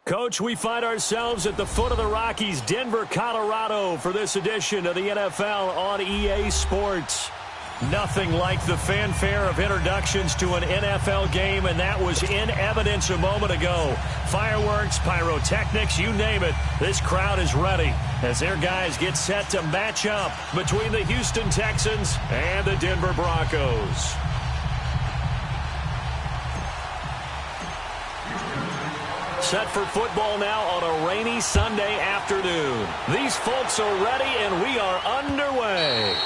Coach, we find ourselves at the foot of the Rockies, Denver, Colorado, for this edition of the NFL on EA Sports. Nothing like the fanfare of introductions to an NFL game, and that was in evidence a moment ago. Fireworks, pyrotechnics, you name it. This crowd is ready as their guys get set to match up between the Houston Texans and the Denver Broncos. Set for football now on a rainy Sunday afternoon. These folks are ready, and we are underway.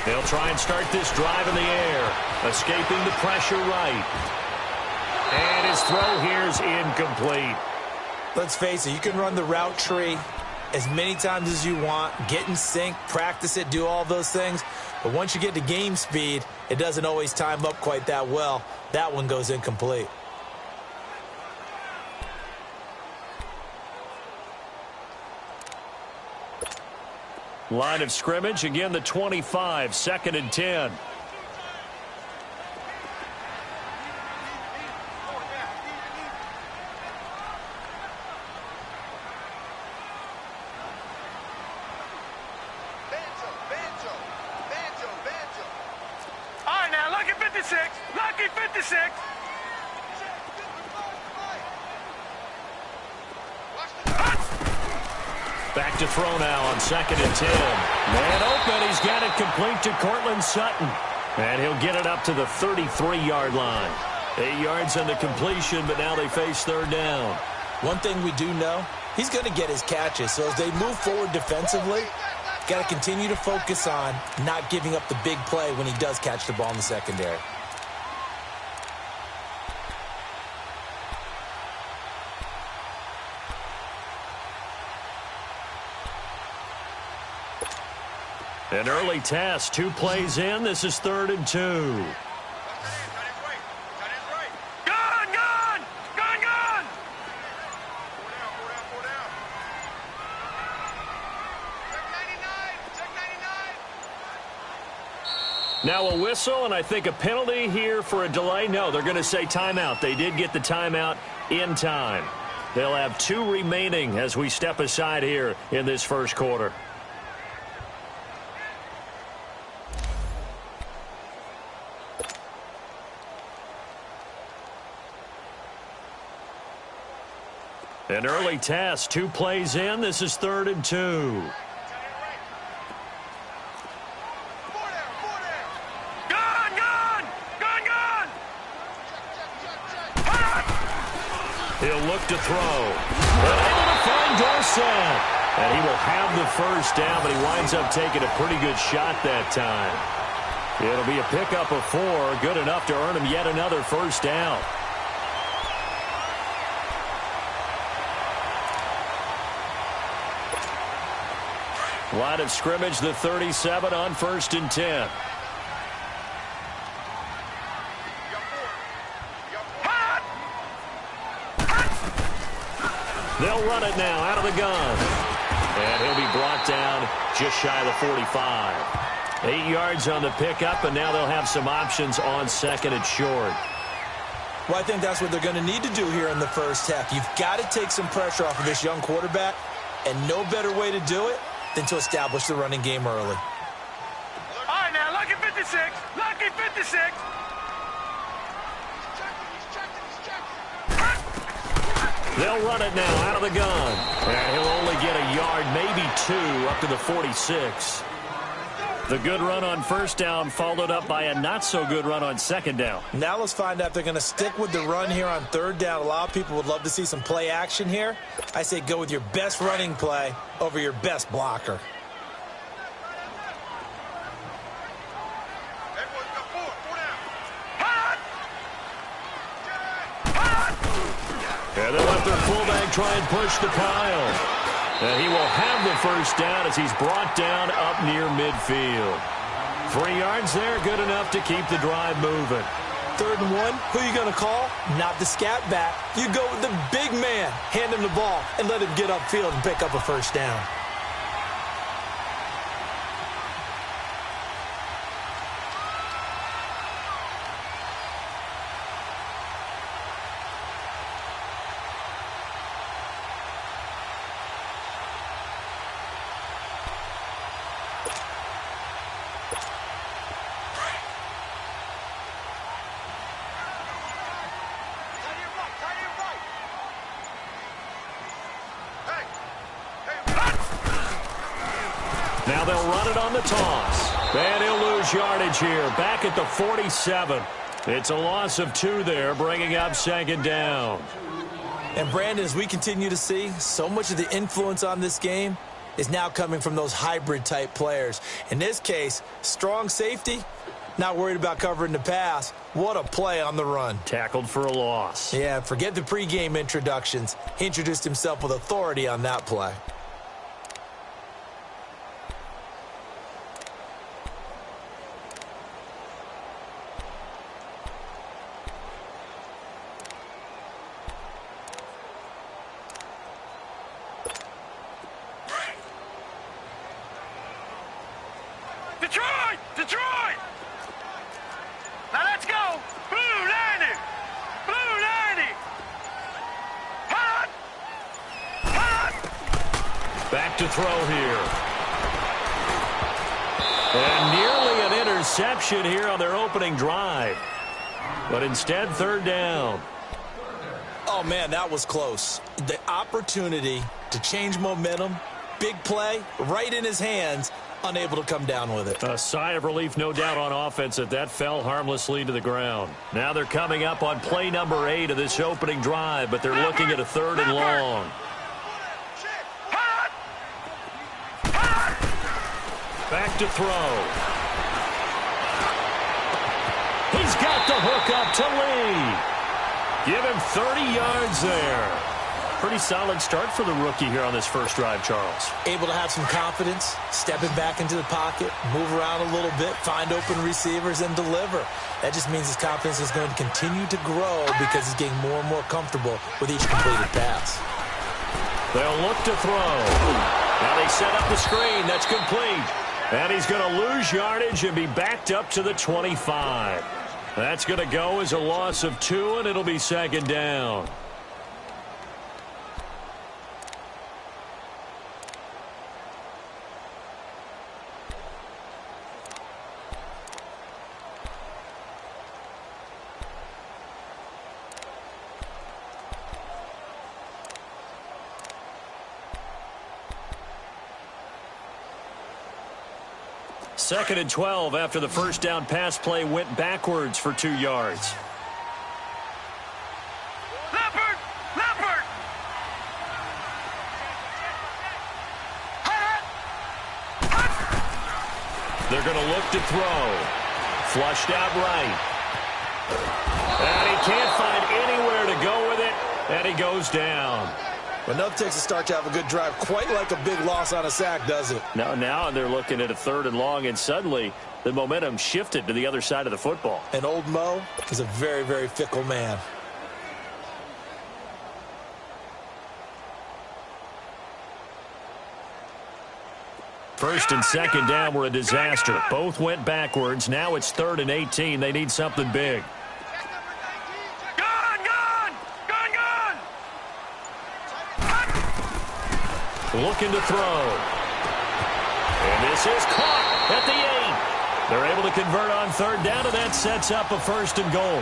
They'll try and start this drive in the air, escaping the pressure right. And his throw here is incomplete. Let's face it, you can run the route tree as many times as you want, get in sync, practice it, do all those things. But once you get to game speed, it doesn't always time up quite that well. That one goes incomplete. Line of scrimmage, again the 25, 2nd and 10. All right, now, lucky 56, lucky 56. Back to throw now on 2nd and 10. Man open, he's got it complete to Cortland Sutton. And he'll get it up to the 33-yard line. 8 yards on the completion, but now they face 3rd down. One thing we do know, he's going to get his catches. So as they move forward defensively, got to continue to focus on not giving up the big play when he does catch the ball in the secondary. An early test, 2 plays in. This is 3rd and 2. Gun! Gun! Gun! Gun! Four down. Check 99. Now a whistle, and I think a penalty here for a delay. No, they're going to say timeout. They did get the timeout in time. They'll have 2 remaining as we step aside here in this first quarter. An early test, 2 plays in. This is 3rd and 2. Gun! He'll look to throw. But able to find Dorsett. And he will have the first down, but he winds up taking a pretty good shot that time. It'll be a pickup of 4, good enough to earn him yet another first down. Line of scrimmage, the 37 on 1st and 10. They'll run it now out of the gun. And he'll be brought down just shy of the 45. 8 yards on the pickup, and now they'll have some options on 2nd and short. Well, I think that's what they're going to need to do here in the first half. You've got to take some pressure off of this young quarterback, and no better way to do it than to establish the running game early. All right, now, lucky 56. Lucky 56. They'll run it now out of the gun. And he'll only get a yard, maybe 2, up to the 46. The good run on first down followed up by a not-so-good run on second down. Now let's find out if they're going to stick with the run here on third down. A lot of people would love to see some play action here. I say go with your best running play over your best blocker. And they let their fullback try and push the pile. And he will have the first down as he's brought down up near midfield. 3 yards there, good enough to keep the drive moving. 3rd and 1, who are you going to call? Not the scat back. You go with the big man. Hand him the ball and let him get upfield and pick up a first down. Now they'll run it on the toss. And he'll lose yardage here, back at the 47. It's a loss of 2 there, bringing up 2nd down. And Brandon, as we continue to see, so much of the influence on this game is now coming from those hybrid-type players. In this case, strong safety, not worried about covering the pass. What a play on the run. Tackled for a loss. Yeah, forget the pregame introductions. He introduced himself with authority on that play. Detroit! Detroit! Now let's go! Blue 90! Blue 90! Hot! Hot! Back to throw here. And nearly an interception here on their opening drive. But instead, 3rd down. Oh, man, that was close. The opportunity to change momentum, big play, right in his hands, unable to come down with it. A sigh of relief, no doubt, on offense that fell harmlessly to the ground. Now they're coming up on play number 8 of this opening drive, but they're looking at a 3rd and long. Back to throw. He's got the hook up to Lee. Give him 30 yards there. Pretty solid start for the rookie here on this first drive, Charles. Able to have some confidence, stepping back into the pocket, move around a little bit, find open receivers, and deliver. That just means his confidence is going to continue to grow because he's getting more and more comfortable with each completed pass. They'll look to throw. Now they set up the screen. That's complete. And he's going to lose yardage and be backed up to the 25. That's going to go as a loss of 2, and it'll be 2nd down. Second and 12 after the first down pass play went backwards for 2 yards. Leopard! Leopard! They're going to look to throw. Flushed out right. And he can't find anywhere to go with it, and he goes down. But no Texas start to have a good drive, quite like a big loss on a sack, does it? Now they're looking at a 3rd and long, and suddenly the momentum shifted to the other side of the football. And old Mo is a very, very fickle man. First and 2nd down were a disaster. Both went backwards. Now it's 3rd and 18. They need something big. Looking to throw. And this is caught at the 8. They're able to convert on 3rd down, and that sets up a 1st and goal.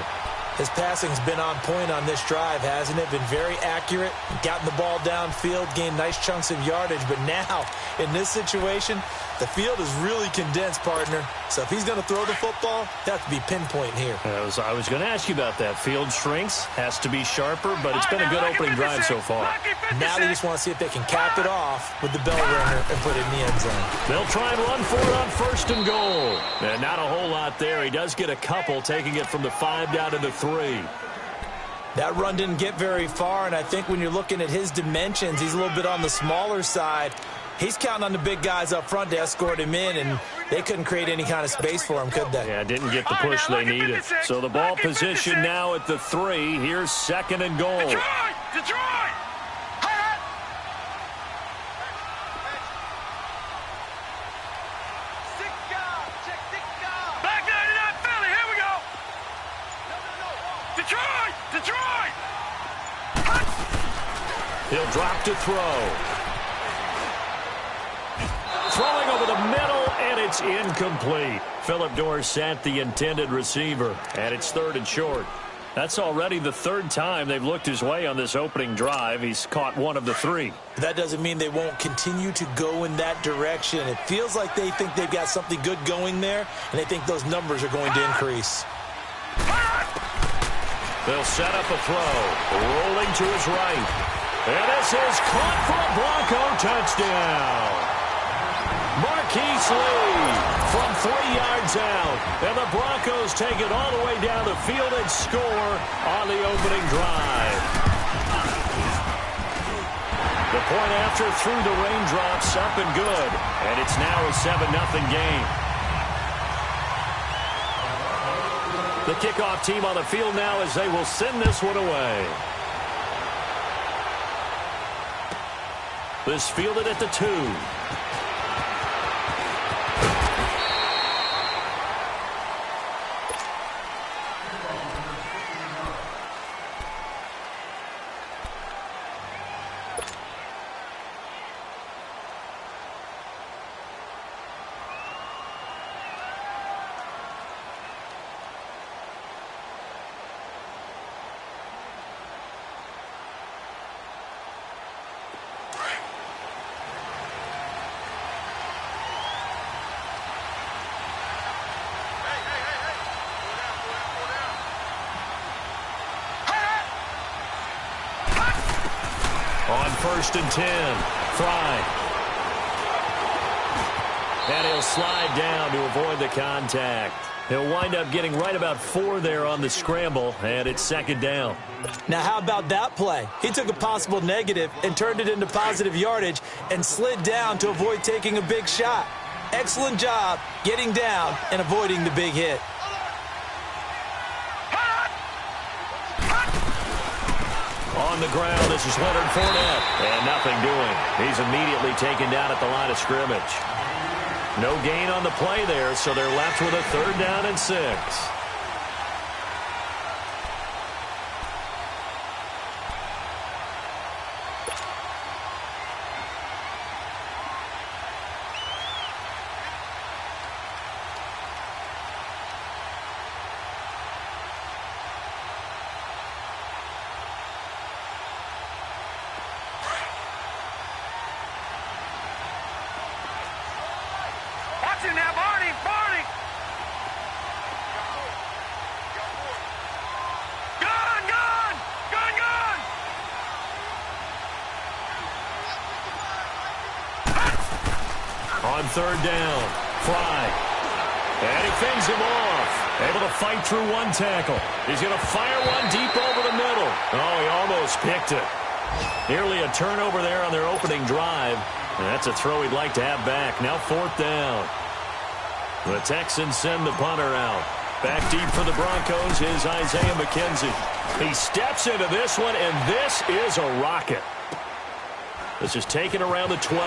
His passing's been on point on this drive, hasn't it? Been very accurate, gotten the ball downfield, gained nice chunks of yardage. But now, in this situation, the field is really condensed, partner. So if he's going to throw the football, that has to be pinpoint here. I was going to ask you about that. Field shrinks, has to be sharper, but it's been a good opening drive so far. Now they just want to see if they can cap it off with the bell ringer and put it in the end zone. They'll try and run for it on 1st and goal. And not a whole lot there. He does get a couple, taking it from the 5 down to the 3. That run didn't get very far, and I think when you're looking at his dimensions, he's a little bit on the smaller side. He's counting on the big guys up front to escort him in, and they couldn't create any kind of space for him, could they? Yeah, didn't get the push they needed. So the ball position now at the 3. Here's 2nd and goal. Detroit! Back 99 Philly, here we go! Detroit! He'll drop to throw. Throwing over the middle, and it's incomplete. Phillip Dorsett, the intended receiver, and it's 3rd and short. That's already the 3rd time they've looked his way on this opening drive. He's caught 1 of the 3. That doesn't mean they won't continue to go in that direction. It feels like they think they've got something good going there, and they think those numbers are going to increase. They'll set up a throw, rolling to his right. And this is caught for a Bronco touchdown. Marquise Lee from 3 yards out. And the Broncos take it all the way down the field and score on the opening drive. The point after through the raindrops, up and good. And it's now a 7-0 game. The kickoff team on the field now as they will send this one away. This fielded at the 2. On 1st and 10, Fry. And he'll slide down to avoid the contact. He'll wind up getting right about 4 there on the scramble, and it's 2nd down. Now, how about that play? He took a possible negative and turned it into positive yardage and slid down to avoid taking a big shot. Excellent job getting down and avoiding the big hit. On the ground, this is Leonard Fournette. And nothing doing. He's immediately taken down at the line of scrimmage. No gain on the play there, so they're left with a 3rd down and 6. Now, Barney! Gun! On 3rd down, Fry. And he fends him off. Able to fight through 1 tackle. He's going to fire one deep over the middle. Oh, he almost picked it. Nearly a turnover there on their opening drive. And that's a throw he'd like to have back. Now 4th down. The Texans send the punter out. Back deep for the Broncos is Isaiah McKenzie. He steps into this one, and this is a rocket. This is taken around the 12.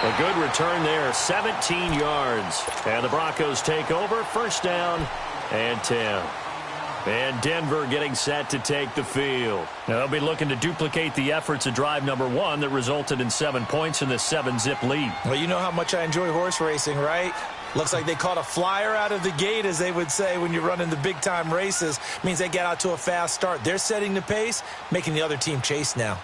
A good return there, 17 yards. And the Broncos take over, 1st down and 10. And Denver getting set to take the field. Now they'll be looking to duplicate the efforts of drive number 1 that resulted in 7 points in this 7-zip lead. Well, you know how much I enjoy horse racing, right? Looks like they caught a flyer out of the gate, as they would say when you're running the big-time races. Means they get out to a fast start. They're setting the pace, making the other team chase now.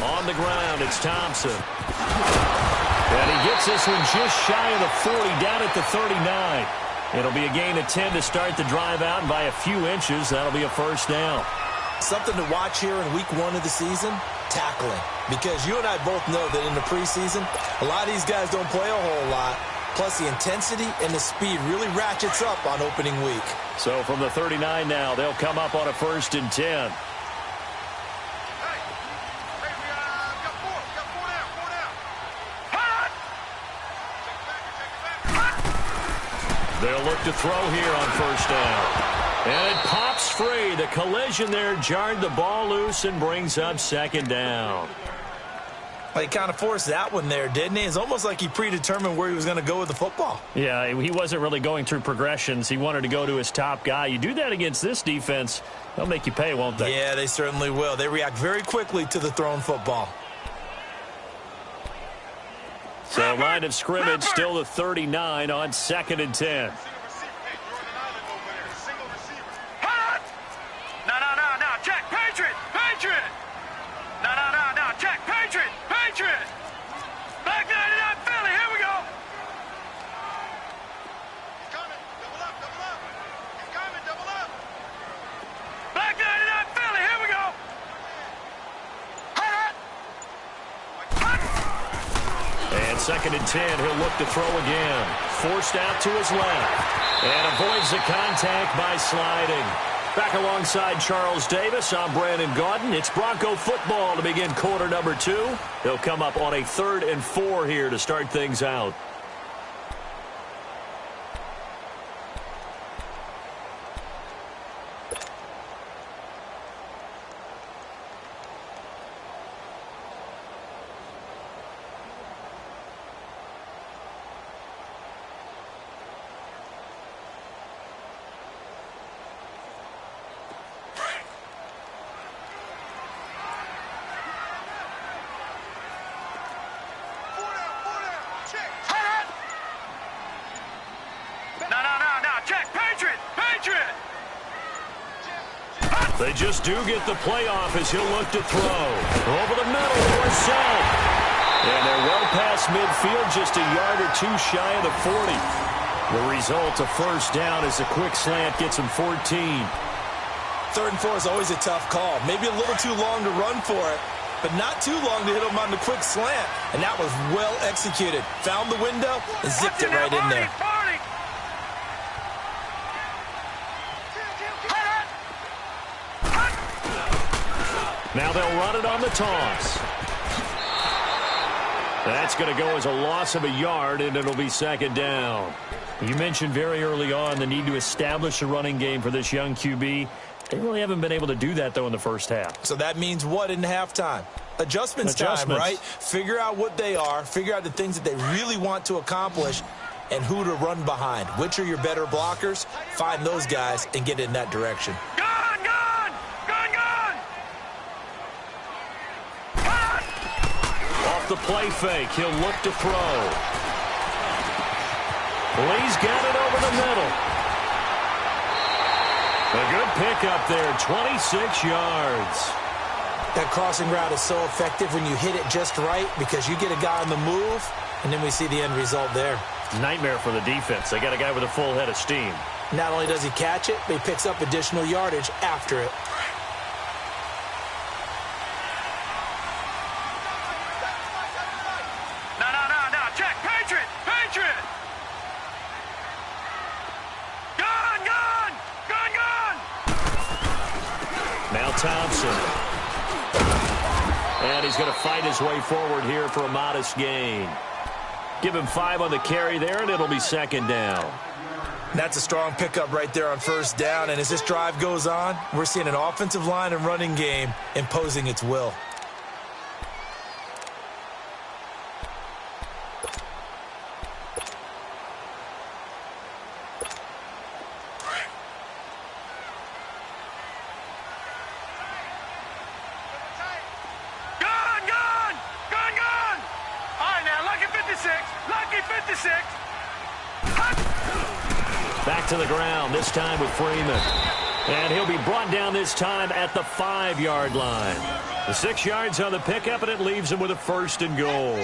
On the ground, it's Thompson. And he gets this one just shy of the 40, down at the 39. It'll be a gain of 10 to start the drive out, and by a few inches, that'll be a first down. Something to watch here in week 1 of the season, tackling. Because you and I both know that in the preseason, a lot of these guys don't play a whole lot. Plus, the intensity and the speed really ratchets up on opening week. So from the 39 now, they'll come up on a 1st and 10. They'll look to throw here on 1st down. And it pops free. The collision there jarred the ball loose and brings up 2nd down. Well, he kind of forced that one there, didn't he? It's almost like he predetermined where he was going to go with the football. Yeah, he wasn't really going through progressions. He wanted to go to his top guy. You do that against this defense, they'll make you pay, won't they? Yeah, they certainly will. They react very quickly to the thrown football. So line of scrimmage still the 39 on 2nd and 10. No, check, Patriot! No, check, Patriot! Back 99, Philly, here we go! He's coming, double up! He's coming, double up! Back 99, Philly, here we go! And 2nd and 10, he'll look to throw again. Forced out to his left. And avoids the contact by sliding. Back alongside Charles Davis, I'm Brandon Gaudin. It's Bronco football to begin quarter number 2. They'll come up on a 3rd and 4 here to start things out. They just do get the playoff as he'll look to throw. Over the middle, Orset. And they're well past midfield, just a yard or 2 shy of the 40. The result, a 1st down as a quick slant gets him 14. 3rd and 4 is always a tough call. Maybe a little too long to run for it, but not too long to hit him on the quick slant. And that was well executed. Found the window and zipped it right in there. Now they'll run it on the toss. That's going to go as a loss of a yard, and it'll be 2nd down. You mentioned very early on the need to establish a running game for this young QB. They really haven't been able to do that, though, in the 1st half. So that means what in halftime? Adjustments time, right? Figure out what they are, figure out the things that they really want to accomplish, and who to run behind. Which are your better blockers? Find those guys and get in that direction. The play fake. He'll look to throw. Lee's got it over the middle. A good pickup there, 26 yards. That crossing route is so effective when you hit it just right because you get a guy on the move, and then we see the end result there. Nightmare for the defense. They got a guy with a full head of steam. Not only does he catch it, but he picks up additional yardage after it. Thompson. And he's going to fight his way forward here for a modest gain. Give him 5 on the carry there, and it'll be 2nd down. That's a strong pickup right there on 1st down. And as this drive goes on, we're seeing an offensive line and running game imposing its will. 56. Back to the ground, this time with Freeman. And he'll be brought down this time at the 5-yard line. The 6 yards on the pickup, and it leaves him with a 1st and goal.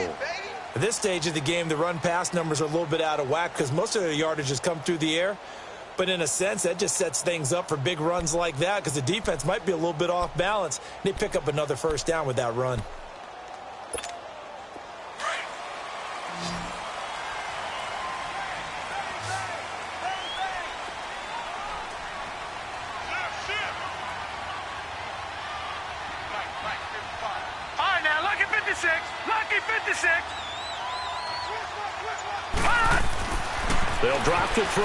At this stage of the game, the run-pass numbers are a little bit out of whack because most of their yardage has come through the air. But in a sense, that just sets things up for big runs like that because the defense might be a little bit off balance. They pick up another 1st down with that run. They'll drop to throw.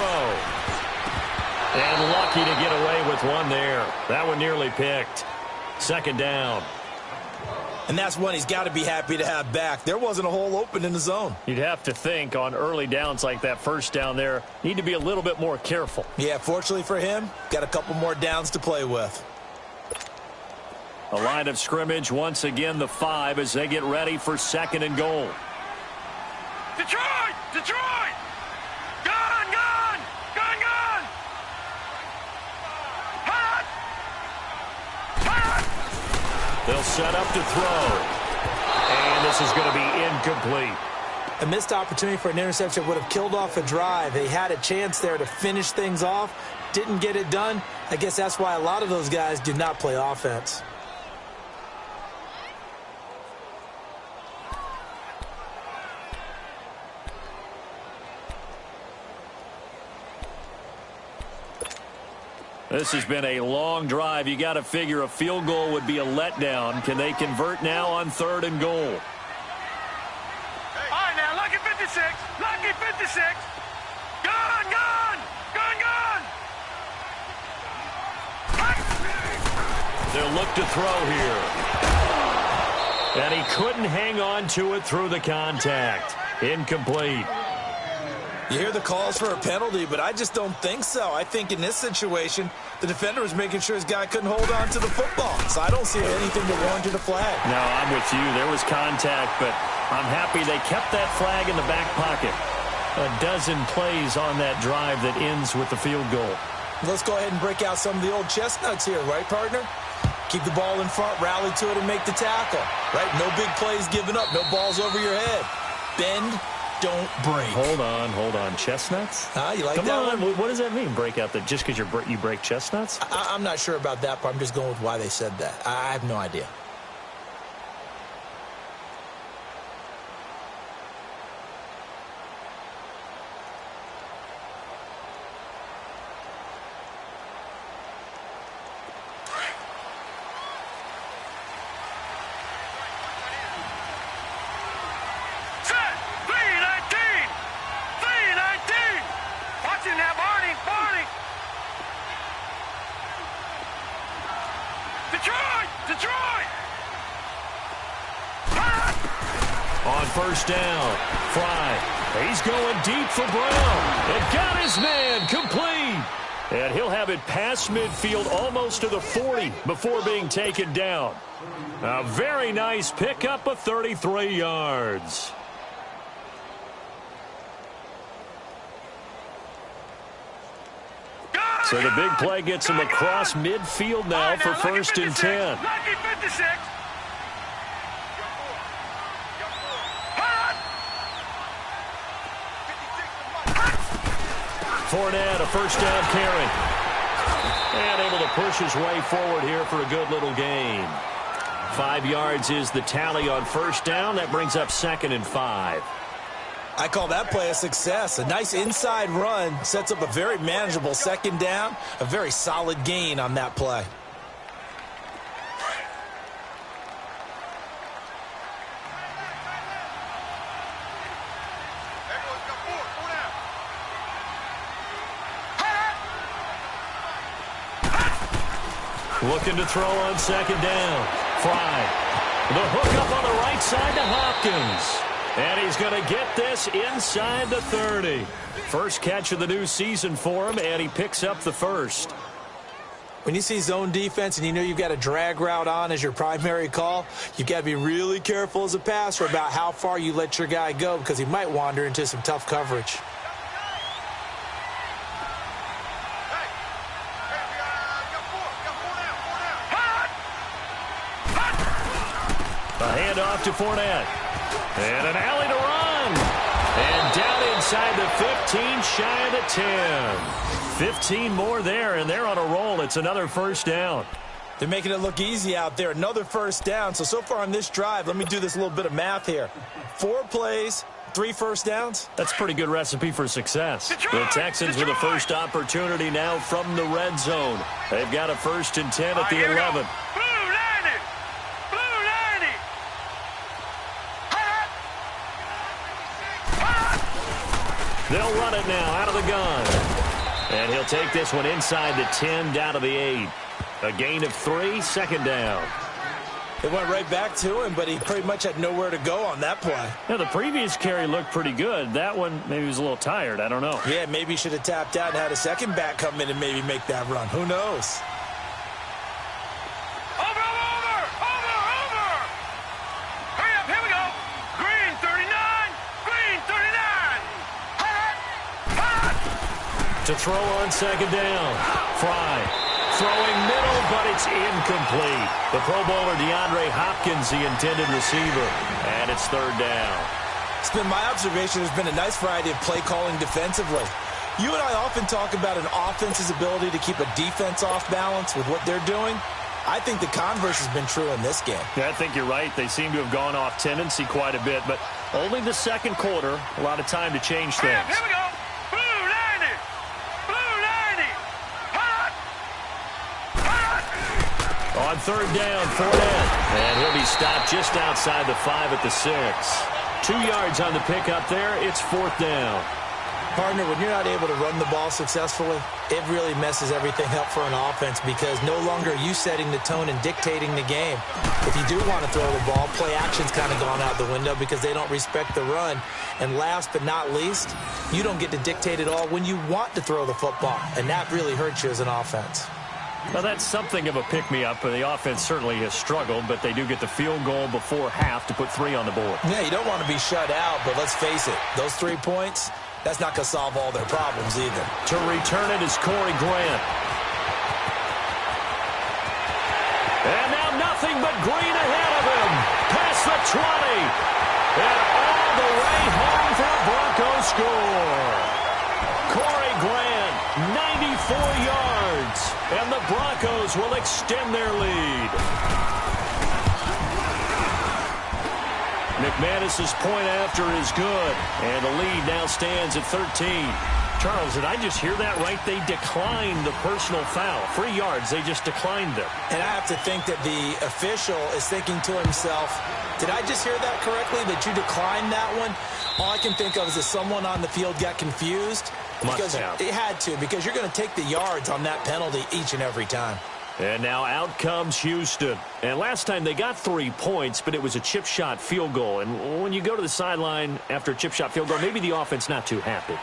And lucky to get away with one there. That one nearly picked. 2nd down. And that's one he's got to be happy to have back. There wasn't a hole open in the zone. You'd have to think on early downs like that 1st down there, need to be a little bit more careful. Yeah, fortunately for him, got a couple more downs to play with. A line of scrimmage once again, the 5 as they get ready for 2nd and goal. Detroit! Detroit! Gun! Gun! Gun! Gun! Hot! Hot! They'll set up to throw. And this is going to be incomplete. A missed opportunity for an interception would have killed off a drive. They had a chance there to finish things off. Didn't get it done. I guess that's why a lot of those guys do not play offense. This has been a long drive. You got to figure a field goal would be a letdown. Can they convert now on 3rd and goal? All right, now, lucky 56. Lucky 56. Gun! Gun! Gun! Gun! They'll look to throw here. And he couldn't hang on to it through the contact. Incomplete. You hear the calls for a penalty, but I just don't think so. I think in this situation, the defender was making sure his guy couldn't hold on to the football. So I don't see anything that warranted a flag. No, I'm with you. There was contact, but I'm happy they kept that flag in the back pocket. A dozen plays on that drive that ends with the field goal. Let's go ahead and break out some of the old chestnuts here, right, partner? Keep the ball in front, rally to it, and make the tackle. Right? No big plays given up. No balls over your head. Bend. Don't break. Hold on. Chestnuts? You like Come that on. one? What does that mean, break out? That just because you break chestnuts? I'm not sure about that, but I'm just going with why they said that. I have no idea. On 1st down, Fry. He's going deep for Brown. And got his man complete. And he'll have it past midfield almost to the 40 before being taken down. A very nice pickup of 33 yards. So the big play gets him across midfield now for 1st and 10. Lucky 56. Fournette, a 1st down carry. And able to push his way forward here for a good little gain. 5 yards is the tally on 1st down. That brings up 2nd and 5. I call that play a success. A nice inside run sets up a very manageable 2nd down. A very solid gain on that play. Looking to throw on 2nd down. Fry. The hook up on the right side to Hopkins. And he's going to get this inside the 30. First catch of the new season for him, and he picks up the 1st. When you see zone defense and you know you've got a drag route on as your primary call, you've got to be really careful as a passer about how far you let your guy go because he might wander into some tough coverage. A handoff to Fournette. And an alley to run. And down inside the 15, shy of the 10. 15 more there, and they're on a roll. It's another first down. They're making it look easy out there. Another first down. So far on this drive, let me do this little bit of math here. 4 plays, 3 first downs. That's a pretty good recipe for success. The Texans with a first opportunity now from the red zone. They've got a 1st and 10 at the 11. They'll run it now out of the gun. And he'll take this one inside the 10, down to the 8. A gain of 3, second down. It went right back to him, but he pretty much had nowhere to go on that play. Now, the previous carry looked pretty good. That one, maybe he was a little tired. I don't know. Yeah, maybe he should have tapped out and had a second back come in and maybe make that run. Who knows? To throw on second down. Fry throwing middle, but it's incomplete. The Pro Bowler DeAndre Hopkins, the intended receiver, and it's 3rd down. It's been my observation there's been a nice variety of play calling defensively. You and I often talk about an offense's ability to keep a defense off balance with what they're doing. I think the converse has been true in this game. Yeah, I think you're right. They seem to have gone off tendency quite a bit, but only the second quarter, a lot of time to change things. Here we go. On 3rd down, Fournette. And he'll be stopped just outside the 5 at the 6. 2 yards on the pickup there. It's 4th down. Partner, when you're not able to run the ball successfully, it really messes everything up for an offense because no longer are you setting the tone and dictating the game. If you do want to throw the ball, play action's kind of gone out the window because they don't respect the run. And last but not least, you don't get to dictate it all when you want to throw the football. And that really hurts you as an offense. Well, that's something of a pick-me-up. The offense certainly has struggled, but they do get the field goal before half to put 3 on the board. Yeah, you don't want to be shut out, but let's face it, those 3 points, that's not going to solve all their problems either. To return it is Corey Grant. And now nothing but green ahead of him. Past the 20. And all the way home for a Broncos score. Corey Grant, 94 yards. And the Broncos will extend their lead. McManus's point after is good. And the lead now stands at 13. Charles, did I just hear that right? They declined the personal foul. 3 yards, they just declined them. And I have to think that the official is thinking to himself, did I just hear that correctly, that you declined that one? All I can think of is that someone on the field got confused. Because it had to, because you're going to take the yards on that penalty each and every time. And now out comes Houston. And last time they got 3 points, but it was a chip shot field goal. And when you go to the sideline after a chip shot field goal, maybe the offense not too happy.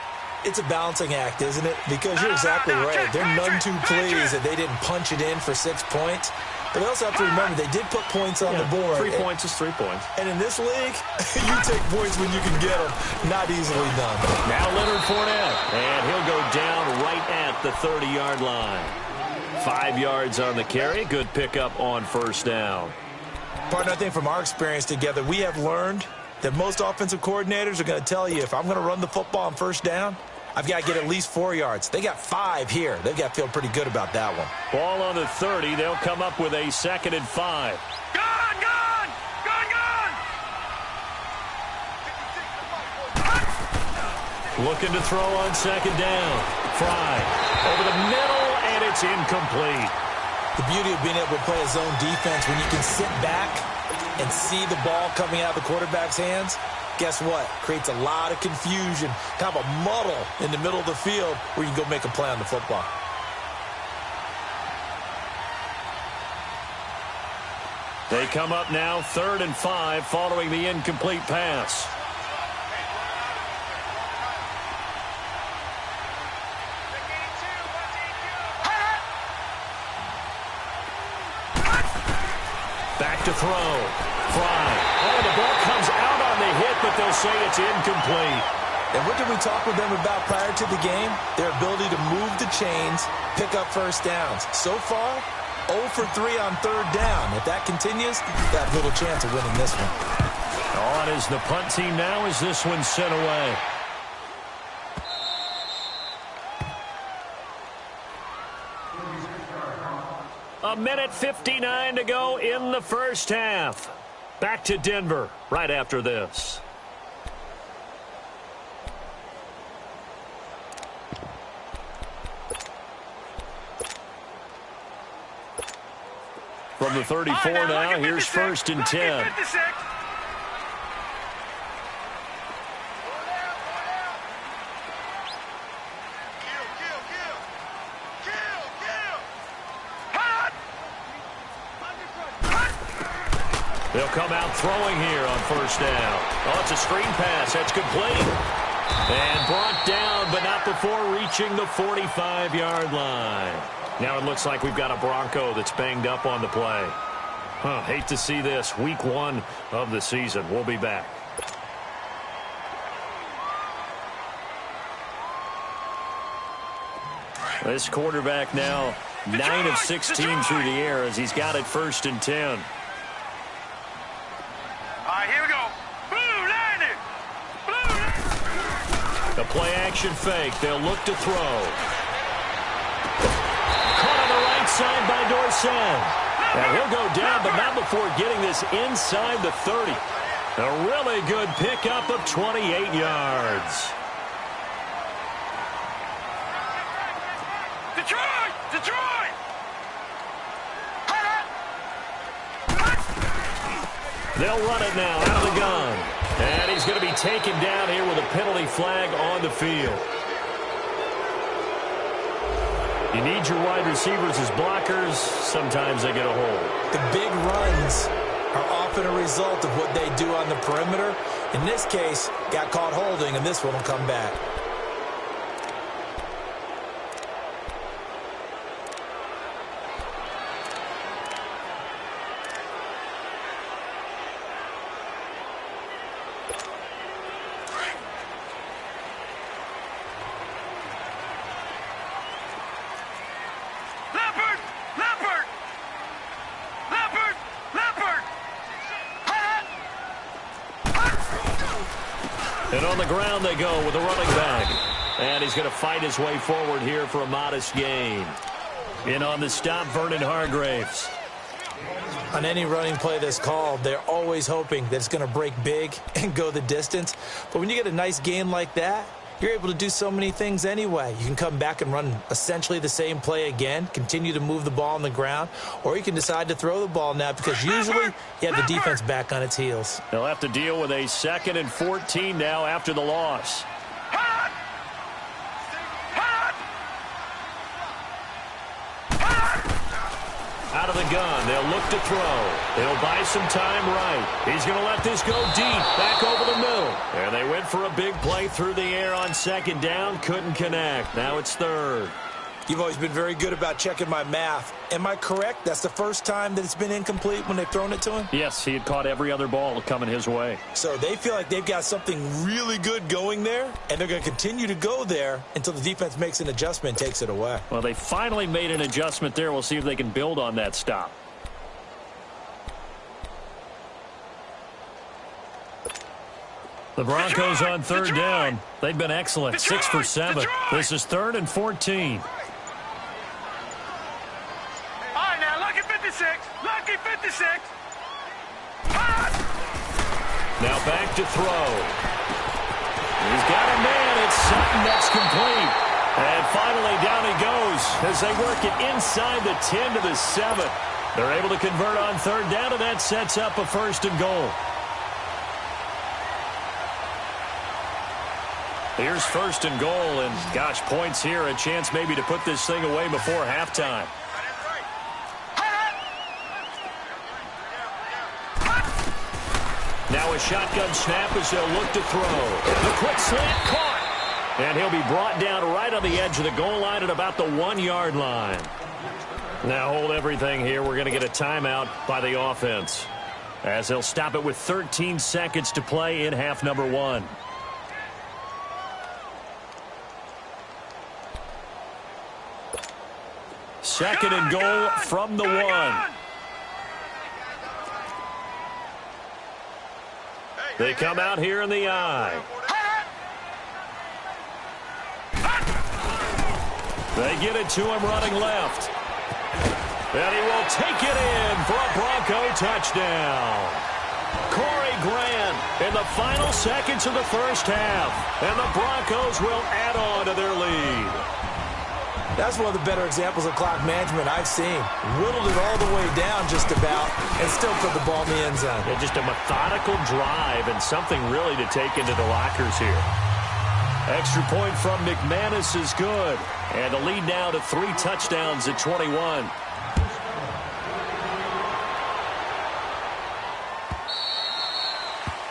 It's a balancing act, isn't it? Because you're exactly right. They're none too pleased that they didn't punch it in for 6 points. But they also have to remember they did put points on the board. 3 points is 3 points. And in this league, you take points when you can get them. Not easily done. Now Leonard Fournette. And he'll go down right at the 30-yard line. 5 yards on the carry. Good pickup on 1st down. Partner, I think from our experience together, we have learned that most offensive coordinators are going to tell you, if I'm going to run the football on 1st down, I've got to get at least 4 yards. They got 5 here. They've got to feel pretty good about that one. Ball on the 30. They'll come up with a 2nd and 5. Looking to throw on 2nd down. Fry over the middle, and it's incomplete. The beauty of being able to play a zone defense when you can sit back and see the ball coming out of the quarterback's hands, guess what? Creates a lot of confusion, kind of a muddle in the middle of the field where you can go make a play on the football. They come up now 3rd and 5 following the incomplete pass. Back to throw. Fry. Oh, the ball comes out on the hit, but they'll say it's incomplete. And what did we talk with them about prior to the game? Their ability to move the chains, pick up first downs. So far, 0 for 3 on third down. If that continues, they have little chance of winning this one. On is the punt team now as this one's sent away. A minute 59 to go in the first half. Back to Denver right after this. From the 34 now, here's 1st and 10. They'll come out throwing here on 1st down. Oh, it's a screen pass. That's complete. And brought down, but not before reaching the 45-yard line. Now it looks like we've got a Bronco that's banged up on the play. Hate to see this. Week 1 of the season. We'll be back. This quarterback now 9 of 16 through the air as he's got it 1st and 10. All right, here we go. Blue landed. The play action fake. They'll look to throw. Caught on the right side by Dorsett. And he'll go down, but not before getting this inside the 30. A really good pickup of 28 yards. Detroit! Detroit! They'll run it now out of the gun. And he's going to be taken down here with a penalty flag on the field. You need your wide receivers as blockers. Sometimes they get a hold. The big runs are often a result of what they do on the perimeter. In this case, got caught holding, and this one will come back. And on the ground they go with a running back. And he's going to fight his way forward here for a modest gain. In on the stop, Vernon Hargreaves. On any running play that's called, they're always hoping that it's going to break big and go the distance. But when you get a nice gain like that, you're able to do so many things anyway. You can come back and run essentially the same play again, continue to move the ball on the ground, or you can decide to throw the ball now because usually you have the defense back on its heels. They'll have to deal with a 2nd and 14 now after the loss. Out of the gun, they'll look to throw. They'll buy some time right. He's going to let this go deep, back over the middle. And they went for a big play through the air on 2nd down, couldn't connect. Now it's 3rd. You've always been very good about checking my math. Am I correct? That's the first time that it's been incomplete when they've thrown it to him? Yes, he had caught every other ball coming his way. So they feel like they've got something really good going there, and they're going to continue to go there until the defense makes an adjustment and takes it away. Well, they finally made an adjustment there. We'll see if they can build on that stop. The Broncos on 3rd down. They've been excellent, 6 for 7. This is 3rd and 14. Lucky 56. Now back to throw. He's got a man. It's Sutton that's complete. And finally down he goes as they work it inside the 10 to the 7. They're able to convert on 3rd down, and that sets up a 1st and goal. Here's 1st and goal, and gosh, points here. A chance maybe to put this thing away before halftime. Now a shotgun snap as they'll look to throw. The quick slant caught. And he'll be brought down right on the edge of the goal line at about the 1-yard line. Now hold everything here. We're going to get a timeout by the offense, as they'll stop it with 13 seconds to play in half number 1. Second and goal from the 1. They come out here in the eye. They get it to him running left. And he will take it in for a Bronco touchdown. Corey Grant in the final seconds of the first half. And the Broncos will add on to their lead. That's one of the better examples of clock management I've seen. Whittled it all the way down just about and still put the ball in the end zone. Yeah, just a methodical drive and something really to take into the lockers here. Extra point from McManus is good. And the lead now to 3 touchdowns at 21.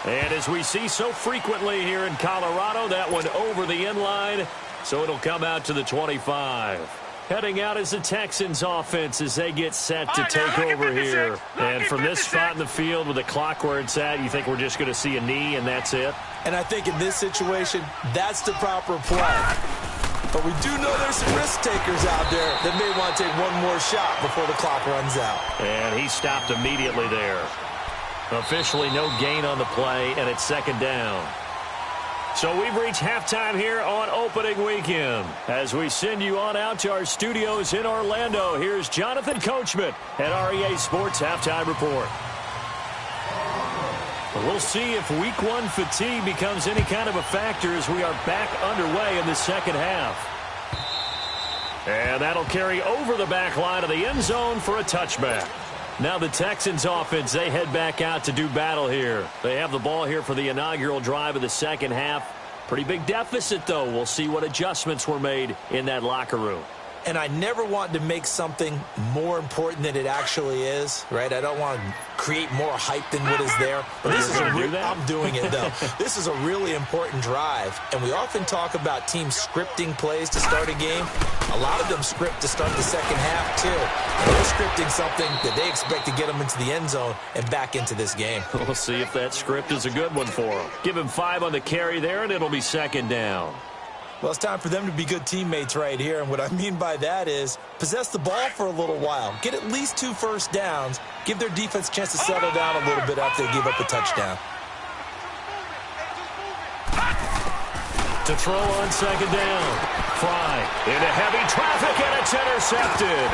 And as we see so frequently here in Colorado, that one over the end line, so it'll come out to the 25. Heading out is the Texans offense as they get set to take over here. And from this spot in the field with the clock where it's at, you think we're just going to see a knee and that's it? And I think in this situation, that's the proper play. But we do know there's some risk takers out there that may want to take one more shot before the clock runs out. And he stopped immediately there. Officially no gain on the play, and it's second down. So we've reached halftime here on opening weekend. As we send you on out to our studios in Orlando, here's Jonathan Coachman at REA Sports Halftime Report. We'll see if Week 1 fatigue becomes any kind of a factor as we are back underway in the second half. And that'll carry over the back line of the end zone for a touchback. Now the Texans offense, they head back out to do battle here. They have the ball here for the inaugural drive of the second half. Pretty big deficit, though. We'll see what adjustments were made in that locker room. And I never want to make something more important than it actually is, right? I don't want to create more hype than what is there. But this is I'm doing it, though. This is a really important drive. And we often talk about teams scripting plays to start a game. A lot of them script to start the second half, too. And they're scripting something that they expect to get them into the end zone and back into this game. We'll see if that script is a good one for them. Give him 5 on the carry there, and it'll be second down. Well, it's time for them to be good teammates right here. And what I mean by that is possess the ball for a little while. Get at least 2 first downs. Give their defense a chance to settle down a little bit after they give up a touchdown. To throw on second down. Fry into heavy traffic, and it's intercepted.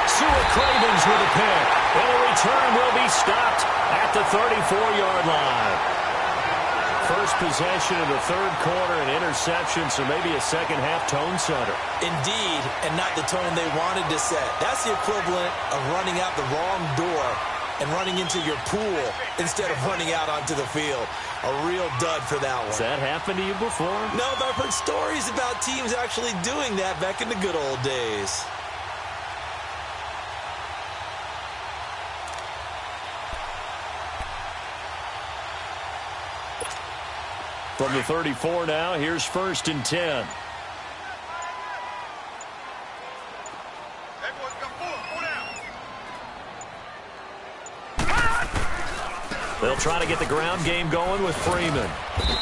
Stewart Cravens with a pick. And the return will be stopped at the 34-yard line. First possession of the third quarter, an interception, so maybe a second-half tone setter. Indeed, and not the tone they wanted to set. That's the equivalent of running out the wrong door and running into your pool instead of running out onto the field. A real dud for that one. Has that happened to you before? No, but I've heard stories about teams actually doing that back in the good old days. From the 34 now, here's 1st and 10. They'll try to get the ground game going with Freeman.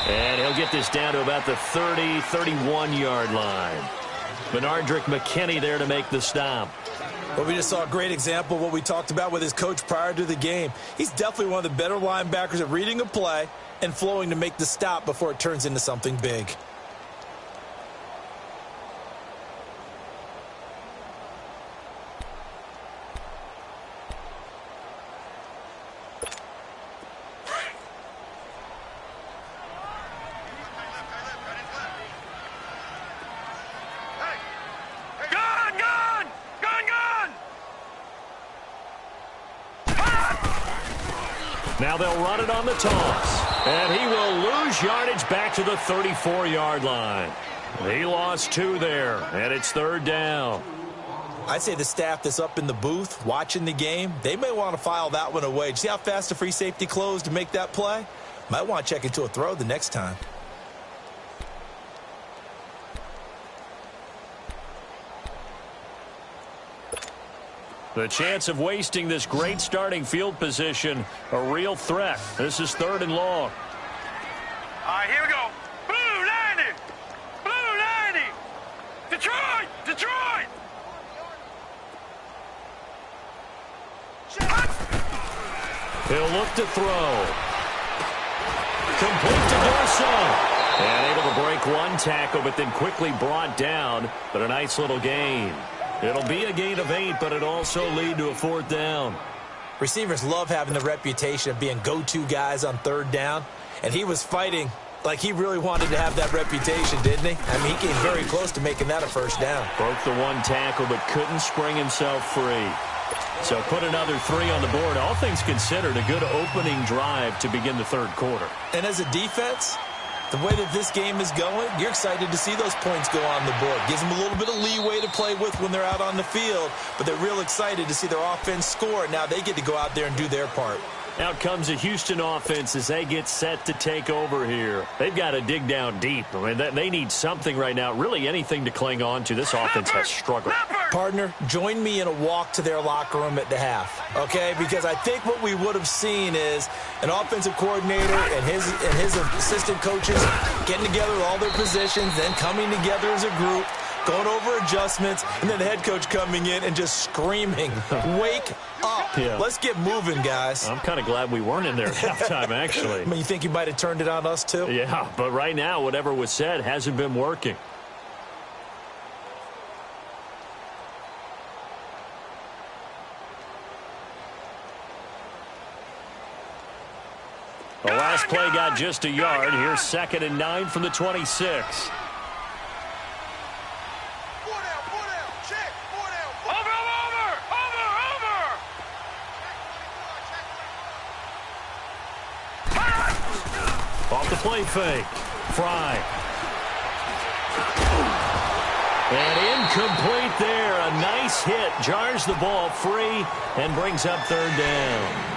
And he'll get this down to about the 30, 31-yard line. Benardrick McKinney there to make the stop. Well, we just saw a great example of what we talked about with his coach prior to the game. He's definitely one of the better linebackers at reading a play and flowing to make the stop before it turns into something big. Now they'll run it on the toss. And he will lose yardage back to the 34-yard line. He lost 2 there, and it's 3rd down. I'd say the staff that's up in the booth watching the game, they may want to file that one away. See how fast the free safety closed to make that play? Might want to check into a throw the next time. The chance of wasting this great starting field position, a real threat. This is 3rd and long. All right, here we go. Blue 90. Blue 90. Detroit. Detroit. He'll look to throw. Complete to Dorson. And able to break one tackle, but then quickly brought down. But a nice little gain. It'll be a gain of 8, but it'll also lead to a 4th down. Receivers love having the reputation of being go-to guys on 3rd down. And he was fighting like he really wanted to have that reputation, didn't he? I mean, he came very close to making that a 1st down. Broke the one tackle, but couldn't spring himself free. So put another 3 on the board. All things considered, a good opening drive to begin the 3rd quarter. And as a defense, the way that this game is going, you're excited to see those points go on the board. Gives them a little bit of leeway to play with when they're out on the field, but they're real excited to see their offense score. Now they get to go out there and do their part. Out comes the Houston offense as they get set to take over here. They've got to dig down deep. I mean, they need something right now, really anything to cling on to. This offense has struggled. Partner, join me in a walk to their locker room at the half, okay? Because I think what we would have seen is an offensive coordinator and his assistant coaches getting together all their positions, then coming together as a group, going over adjustments, and then the head coach coming in and just screaming, wake up. Yeah. Let's get moving, guys. I'm kind of glad we weren't in there at halftime, actually. I mean, you think you might have turned it on us, too? Yeah, but right now, whatever was said hasn't been working. The last play got just a yard. Here's 2nd and 9 from the 26. Off the play fake. Fry. And incomplete there. A nice hit. Jars the ball free and brings up 3rd down.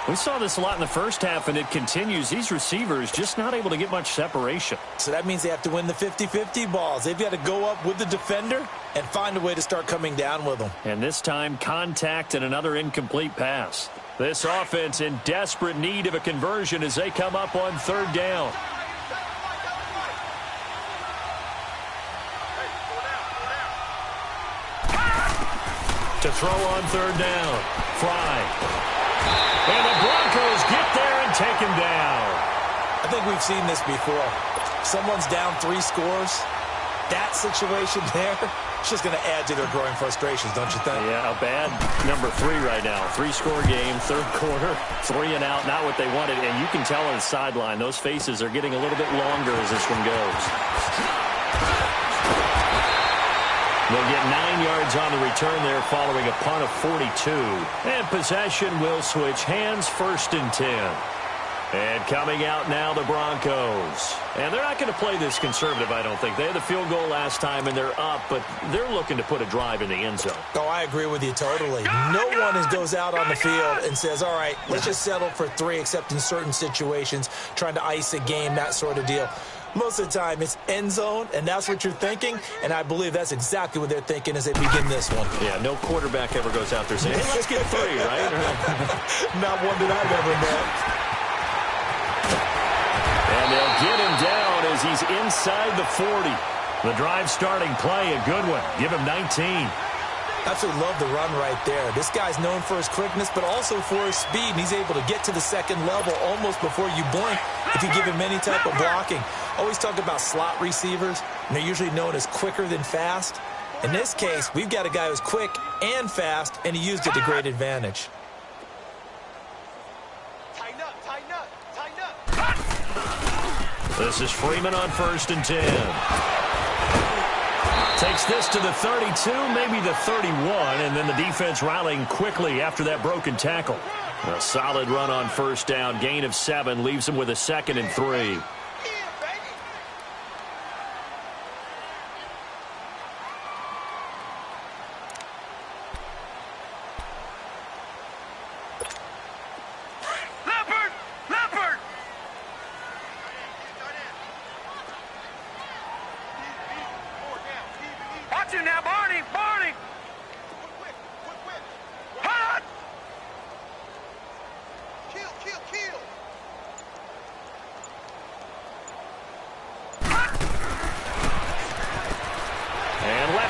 We saw this a lot in the first half, and it continues. These receivers just not able to get much separation. So that means they have to win the 50-50 balls. They've got to go up with the defender and find a way to start coming down with them. And this time, contact and another incomplete pass. This offense in desperate need of a conversion as they come up on 3rd down. To throw on 3rd down. Fry. And the Broncos get there and take him down. I think we've seen this before. Someone's down 3 scores. That situation there, it's just going to add to their growing frustrations, don't you think? Yeah, a bad number 3 right now. 3-score game, 3rd quarter, 3 and out, not what they wanted. And you can tell on the sideline, those faces are getting a little bit longer as this one goes. They'll get 9 yards on the return there following a punt of 42. And possession will switch hands, 1st and 10. And coming out now, the Broncos. And they're not going to play this conservative, I don't think. They had the field goal last time, and they're up, but they're looking to put a drive in the end zone. Oh, I agree with you totally. No one goes out on the field and says, all right, let's just settle for 3, except in certain situations, trying to ice a game, that sort of deal. Most of the time, it's end zone, and that's what you're thinking, and I believe that's exactly what they're thinking as they begin this one. Yeah, no quarterback ever goes out there saying, hey, let's get 3, right? Not one that I've ever met. And they'll get him down as he's inside the 40. The drive starting play, a good one. Give him 19. Absolutely love the run right there. This guy's known for his quickness, but also for his speed, and he's able to get to the 2nd level almost before you blink if you give him any type of blocking. Always talk about slot receivers, and they're usually known as quicker than fast. In this case, we've got a guy who's quick and fast, and he used it to great advantage. Tighten up, tighten up, tighten up. This is Freeman on 1st and 10. Takes this to the 32, maybe the 31, and then the defense rallying quickly after that broken tackle. A solid run on 1st down, gain of 7, leaves him with a 2nd and 3.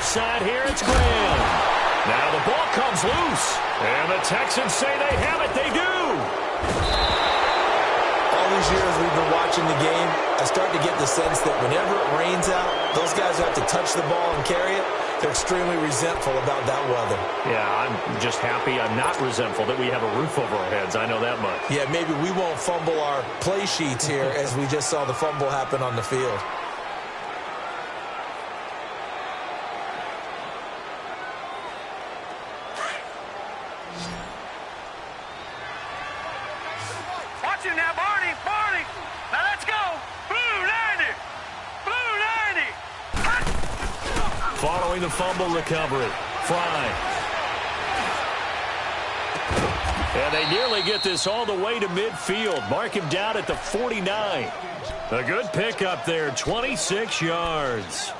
left side here. It's Graham. Now the ball comes loose. And the Texans say they have it. They do. All these years we've been watching the game, I start to get the sense that whenever it rains out, those guys who have to touch the ball and carry it, they're extremely resentful about that weather. Yeah, I'm just happy I'm not resentful that we have a roof over our heads. I know that much. Yeah, maybe we won't fumble our play sheets here as we just saw the fumble happen on the field. Watch him now, Barney. Barney. Now let's go. Blue 90. Blue 90. Following the fumble recovery. Fry. And they nearly get this all the way to midfield. Mark him down at the 49. A good pickup there, 26 yards.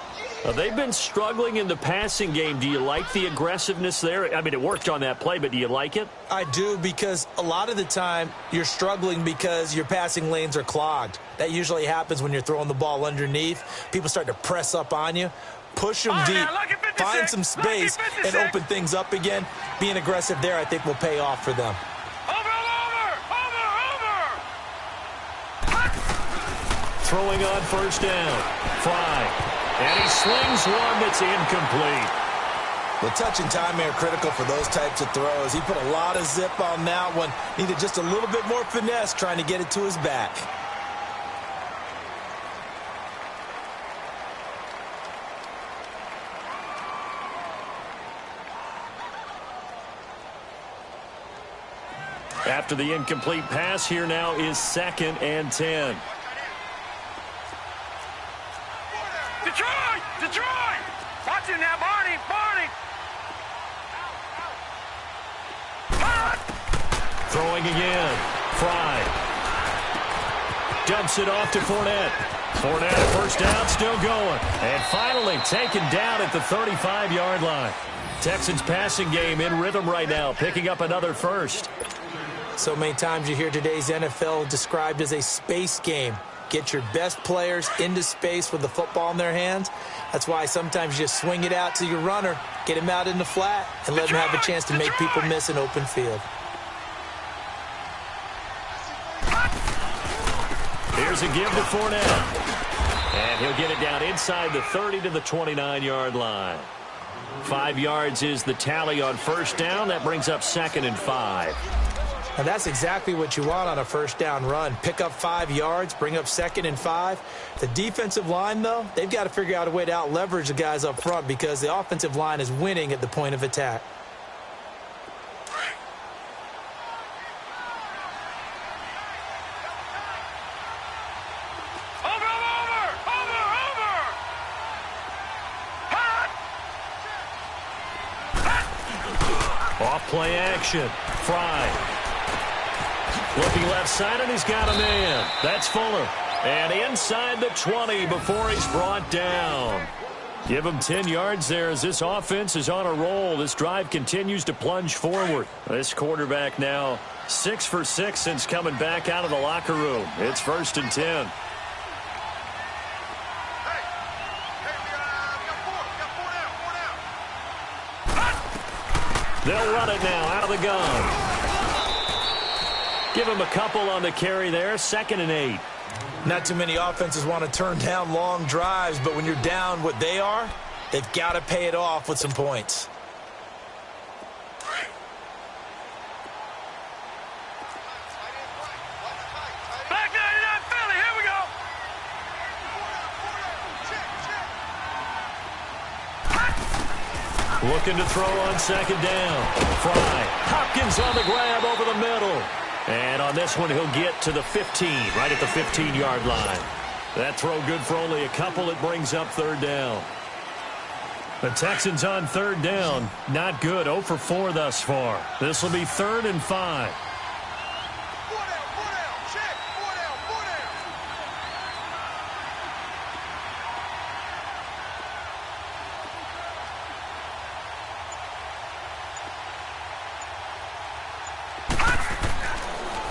They've been struggling in the passing game. Do you like the aggressiveness there? I mean, it worked on that play, but do you like it? I do, because a lot of the time you're struggling because your passing lanes are clogged. That usually happens when you're throwing the ball underneath. People start to press up on you. Push them deep, find some space, and open things up again. Being aggressive there, I think, will pay off for them. Throwing on first down. Fry. And he slings one that's incomplete. The touch and time are critical for those types of throws. He put a lot of zip on that one. Needed just a little bit more finesse trying to get it to his back. After the incomplete pass, here now is 2nd and 10. Detroit! Detroit! Watch him now, Barney! Barney! Throwing again. Fry. Dumps it off to Fournette. Fournette, first down, still going. And finally taken down at the 35-yard line. Texans passing game in rhythm right now, picking up another first. So many times you hear today's NFL described as a space game. Get your best players into space with the football in their hands. That's why sometimes you just swing it out to your runner, get him out in the flat, and let him have a chance to make people miss an open field. Here's a give to Fournette. And he'll get it down inside the 30 to the 29-yard line. 5 yards is the tally on first down. That brings up 2nd and 5. Now that's exactly what you want on a first down run. Pick up 5 yards, bring up 2nd and 5. The defensive line, though, they've got to figure out a way to out-leverage the guys up front because the offensive line is winning at the point of attack. Off play action. Fry. Looking left side, and he's got a man. That's Fuller. And inside the 20 before he's brought down. Give him 10 yards there as this offense is on a roll. This drive continues to plunge forward. This quarterback now 6 for 6 since coming back out of the locker room. It's 1st and 10. They'll run it now out of the gun. Give him a couple on the carry there. 2nd and 8. Not too many offenses want to turn down long drives, but when you're down what they are, they've got to pay it off with some points. Black 99 Philly, here we go. Looking to throw on 2nd down. Fry. Hopkins on the grab over the middle. And on this one, he'll get to the 15, right at the 15-yard line. That throw good for only a couple. It brings up 3rd down. The Texans on 3rd down. Not good. 0 for 4 thus far. This will be 3rd and 5.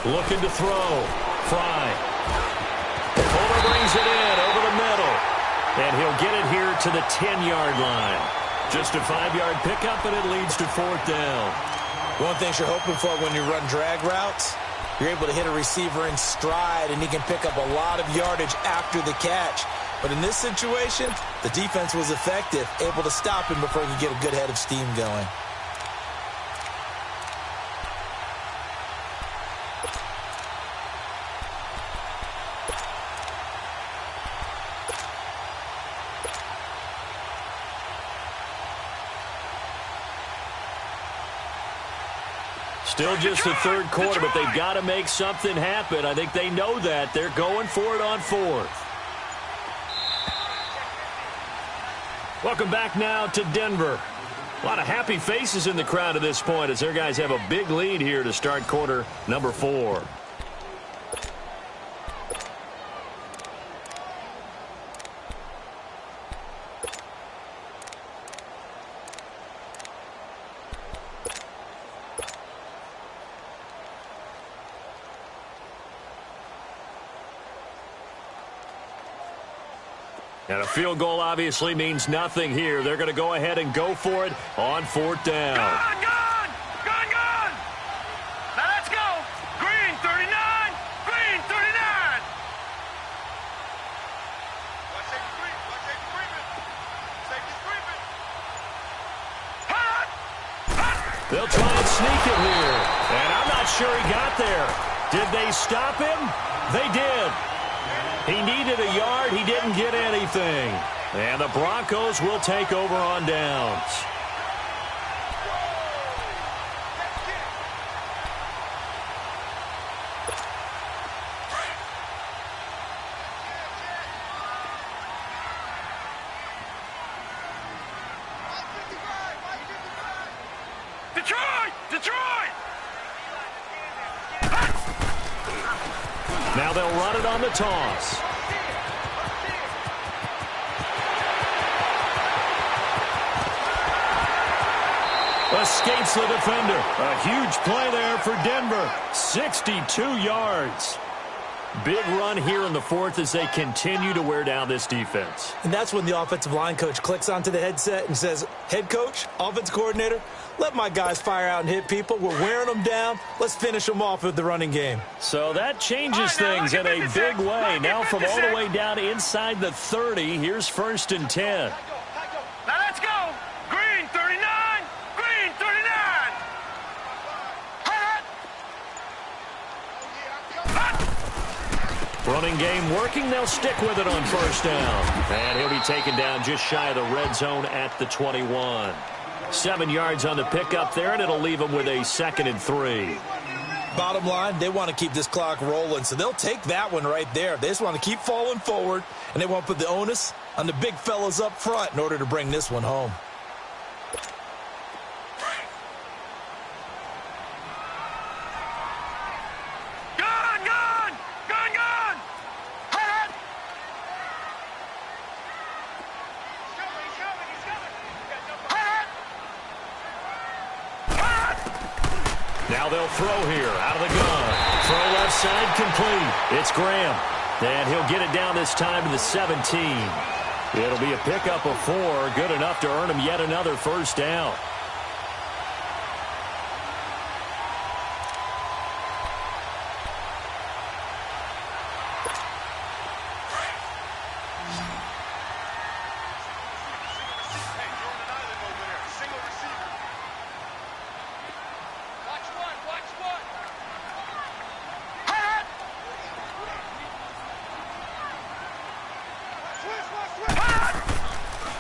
Looking to throw. Fry. Fuller brings it in over the middle. And he'll get it here to the 10-yard line. Just a 5-yard pickup, and it leads to 4th down. One thing you're hoping for when you run drag routes, you're able to hit a receiver in stride, and he can pick up a lot of yardage after the catch. But in this situation, the defense was effective, able to stop him before he could get a good head of steam going. Still just the third quarter, but they've got to make something happen. I think they know that. They're going for it on 4th. Welcome back now to Denver. A lot of happy faces in the crowd at this point as their guys have a big lead here to start quarter number 4. And a field goal obviously means nothing here. They're going to go ahead and go for it on 4th down. Gone! Now let's go! Green 39! Green 39! Watch safety creeping! Safety creeping! Hot! They'll try and sneak it here. And I'm not sure he got there. Did they stop him? They did. He needed a yard. He didn't get anything. And the Broncos will take over on downs. Detroit! Now they'll run it on the toss. Escapes the defender. A huge play there for Denver. 62 yards. Big run here in the 4th as they continue to wear down this defense. And that's when the offensive line coach clicks onto the headset and says, head coach, offense coordinator, let my guys fire out and hit people. We're wearing them down. Let's finish them off with the running game. So that changes things in a big way. Now from all the way down inside the 30, here's 1st and 10. Now let's go! Green 39! Green 39! Running game working. They'll stick with it on 1st down. And he'll be taken down just shy of the red zone at the 21. 7 yards on the pickup there, and it'll leave them with a 2nd and 3. Bottom line, they want to keep this clock rolling, so they'll take that one right there. They just want to keep falling forward, and they want to put the onus on the big fellas up front in order to bring this one home. Now they'll throw here out of the gun. Throw left side complete. It's Graham. And he'll get it down this time to the 17. It'll be a pickup of 4. Good enough to earn him yet another 1st down.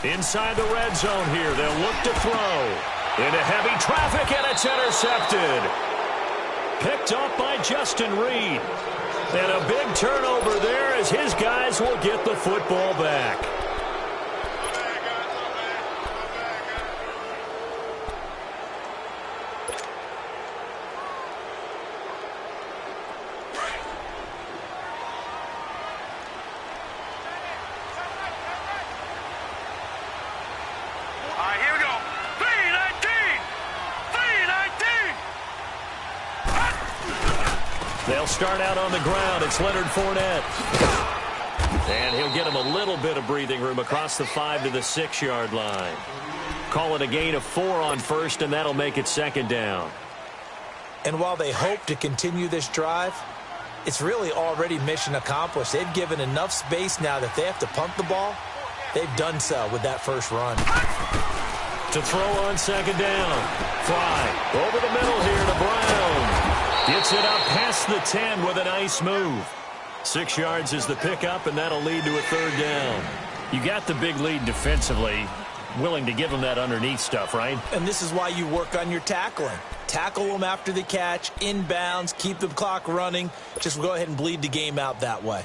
Inside the red zone here, they'll look to throw. Into heavy traffic, and it's intercepted. Picked up by Justin Reed. And a big turnover there as his guys will get the football back. They'll start out on the ground. It's Leonard Fournette. And he'll get him a little bit of breathing room across the 5 to the 6-yard line. call it a gain of 4 on first, and that'll make it second down. And while they hope to continue this drive, it's really already mission accomplished. They've given enough space now that they have to punt the ball. They've done so with that first run. To throw on second down. Fry over the middle here to Brown. Gets it up past the 10 with a nice move. 6 yards is the pickup, and that'll lead to a third down. You got the big lead defensively. Willing to give them that underneath stuff, right? And this is why you work on your tackling. Tackle them after the catch, inbounds, keep the clock running. Just go ahead and bleed the game out that way.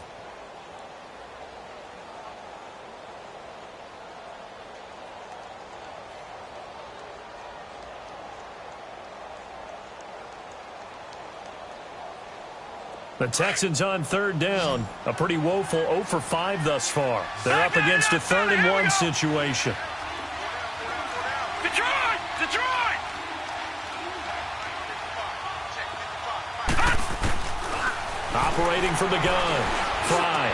The Texans on third down. A pretty woeful 0 for 5 thus far. They're up against a 3rd and 1 situation. Detroit! Detroit! Operating from the gun. Fry.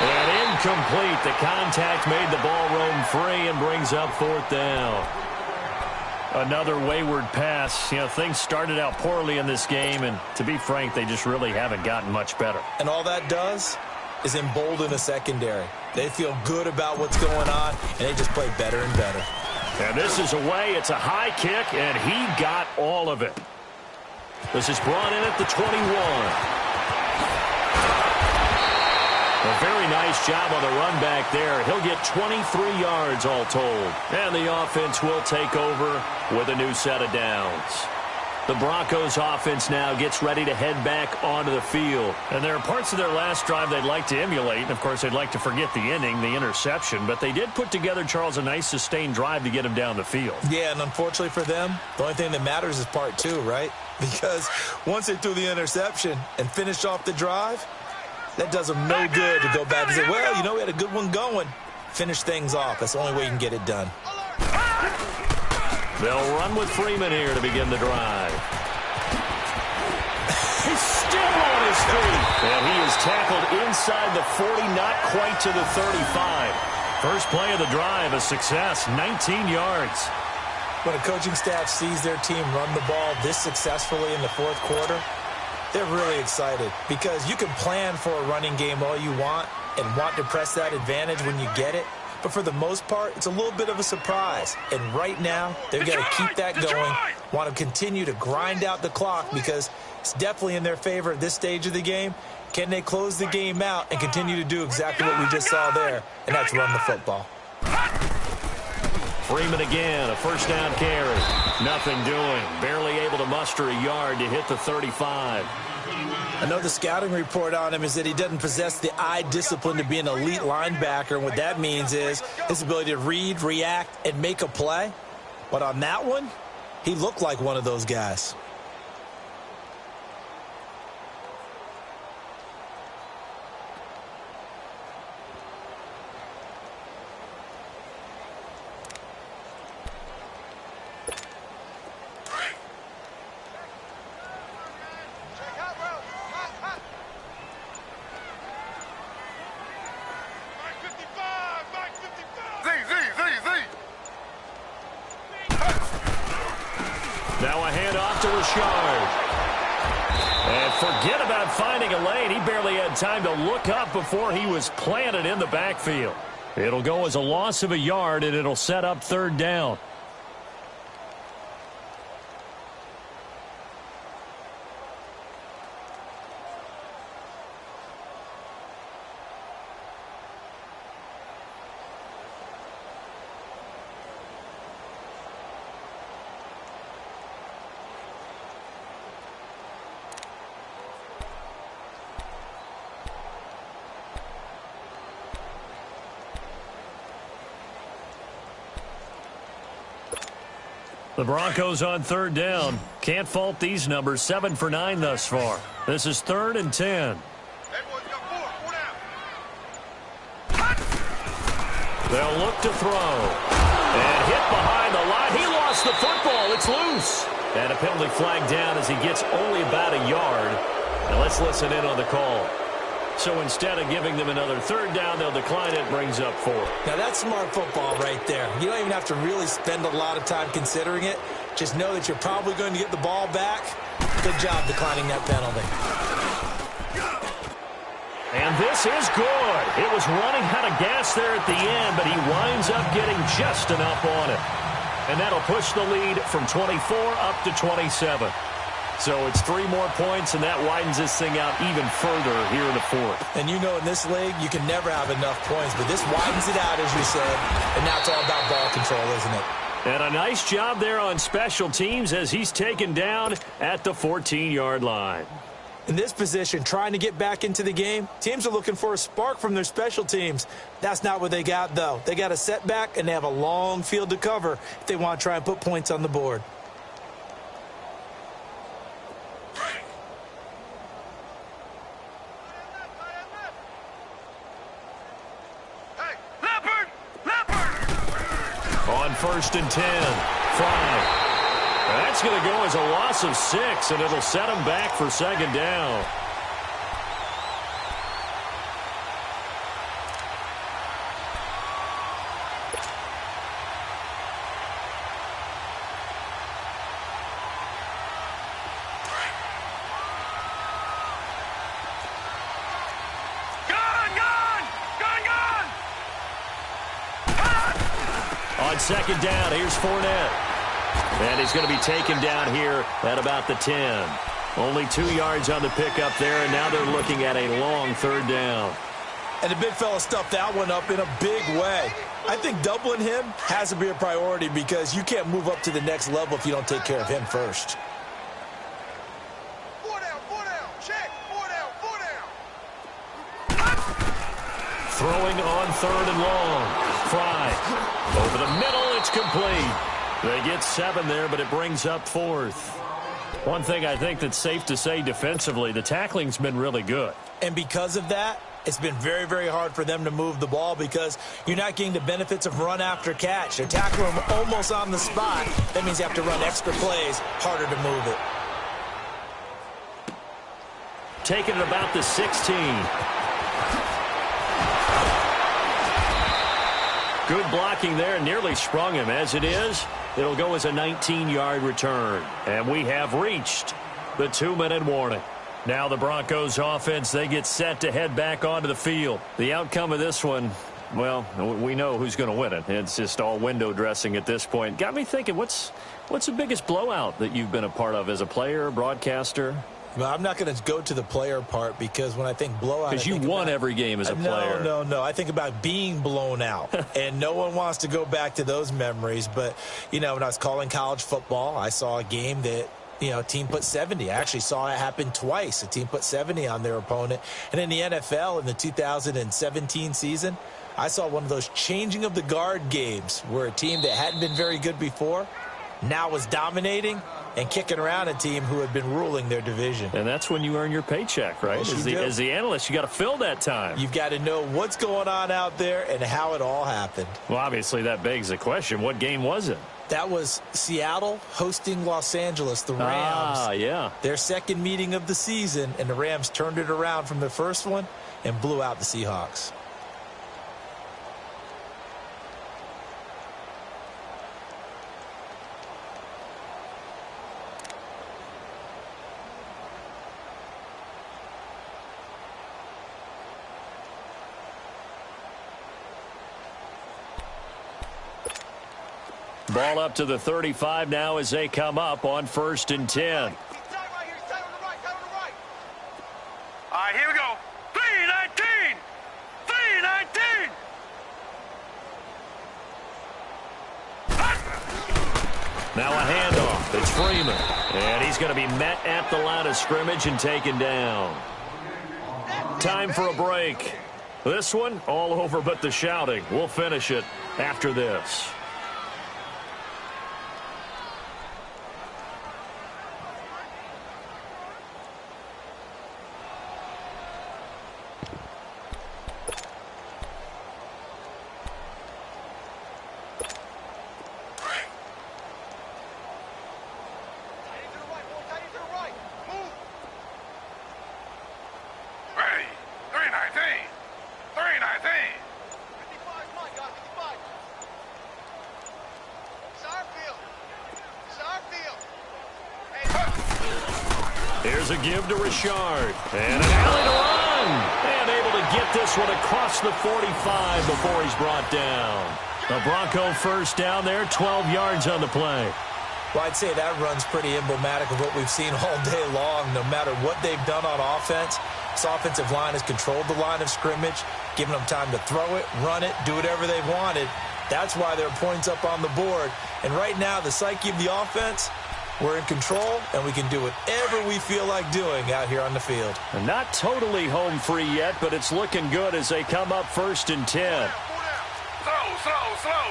And incomplete. The contact made the ball roam free and brings up 4th down. Another wayward pass. You know, things started out poorly in this game, and to be frank, they just really haven't gotten much better. And all that does is embolden the secondary. They feel good about what's going on, and they just play better and better. And this is away. It's a high kick, and he got all of it. This is brought in at the 21. A very nice job on the run back there. He'll get 23 yards all told. And the offense will take over with a new set of downs. The Broncos offense now gets ready to head back onto the field. And there are parts of their last drive they'd like to emulate. And, of course, they'd like to forget the inning, the interception. But they did put together, Charles, a nice sustained drive to get him down the field. Yeah, and unfortunately for them, the only thing that matters is part 2, right? Because once they threw the interception and finished off the drive, that does them no good to go back and say, well, you know, we had a good one going. Finish things off. That's the only way you can get it done. They'll run with Freeman here to begin the drive. He's still on his feet. And he is tackled inside the 40, not quite to the 35. First play of the drive, a success, 19 yards. When a coaching staff sees their team run the ball this successfully in the 4th quarter, they're really excited because you can plan for a running game all you want and want to press that advantage when you get it. But for the most part, it's a little bit of a surprise. And right now, they've got to keep that going, want to continue to grind out the clock because it's definitely in their favor at this stage of the game. Can they close the game out and continue to do exactly what we just saw there, and that's run the football. Freeman again, a first down carry. Nothing doing. Barely able to muster a yard to hit the 35. I know the scouting report on him is that he doesn't possess the eye discipline to be an elite linebacker. And what that means is his ability to read, react, and make a play. But on that one, he looked like one of those guys. Now a handoff to Richard. And forget about finding a lane. He barely had time to look up before he was planted in the backfield. It'll go as a loss of a yard, and it'll set up 3rd down. The Broncos on 3rd down. Can't fault these numbers. 7 for 9 thus far. This is 3rd and 10. They'll look to throw. And hit behind the line. He lost the football. It's loose. And a penalty flag down as he gets only about a yard. Now let's listen in on the call. So instead of giving them another third down, they'll decline it, brings up 4. Now, that's smart football right there. You don't even have to really spend a lot of time considering it. Just know that you're probably going to get the ball back. Good job declining that penalty. And this is good. It was running out of gas there at the end, but he winds up getting just enough on it. And that'll push the lead from 24 up to 27. So it's 3 more points, and that widens this thing out even further here in the 4th. And you know in this league, you can never have enough points, but this widens it out, as you said. And now it's all about ball control, isn't it? And a nice job there on special teams as he's taken down at the 14-yard line. In this position, trying to get back into the game, teams are looking for a spark from their special teams. That's not what they got, though. They got a setback, and they have a long field to cover if they want to try and put points on the board. On 1st and 10, Fry. That's going to go as a loss of 6, and it'll set him back for 2nd down. On 2nd down, here's Fournette. And he's going to be taken down here at about the 10. Only 2 yards on the pickup there, and now they're looking at a long 3rd down. And the big fella stuffed that one up in a big way. I think doubling him has to be a priority because you can't move up to the next level if you don't take care of him first. 4 down, 4 down, check, 4 down, 4 down. Throwing on 3rd and long. Fry. Over the middle, it's complete. They get 7 there, but it brings up 4th. One thing I think that's safe to say defensively, the tackling's been really good. And because of that, it's been very, very hard for them to move the ball because you're not getting the benefits of run after catch. They're tackling them almost on the spot. That means you have to run extra plays, harder to move it. Taking it about the 16. Good blocking there, nearly sprung him. As it is, it'll go as a 19-yard return. And we have reached the 2-minute warning. Now the Broncos offense, they get set to head back onto the field. The outcome of this one, well, we know who's going to win it. It's just all window dressing at this point. Got me thinking, what's the biggest blowout that you've been a part of as a player, broadcaster? Well, I'm not going to go to the player part because when I think blowout, because you won every game as a player. No. I think about being blown out, and no one wants to go back to those memories. But, you know, when I was calling college football, I saw a game that, you know, a team put 70. I actually saw it happen twice. A team put 70 on their opponent. And in the NFL in the 2017 season, I saw one of those changing of the guard games where a team that hadn't been very good before now was dominating and kicking around a team who had been ruling their division. And that's when you earn your paycheck, right? As the analyst, you got to fill that time. You've got to know what's going on out there and how it all happened. Well, obviously that begs the question, what game was it? That was Seattle hosting Los Angeles, the Rams. Ah, yeah. Their second meeting of the season, and the Rams turned it around from the first one and blew out the Seahawks. Ball up to the 35 now as they come up on 1st and 10. All right, here we go. 3-19. 3-19. Now a handoff. It's Freeman. And he's going to be met at the line of scrimmage and taken down. Time for a break. This one, all over but the shouting. We'll finish it after this. Here's a give to Richard. And an alley to run. And able to get this one across the 45 before he's brought down. A Bronco first down there, 12 yards on the play. Well, I'd say that run's pretty emblematic of what we've seen all day long. No matter what they've done on offense, this offensive line has controlled the line of scrimmage, given them time to throw it, run it, do whatever they wanted. That's why there are points up on the board. And right now, the psyche of the offense, we're in control, and we can do whatever we feel like doing out here on the field. And not totally home free yet, but it's looking good as they come up 1st and 10. Slow.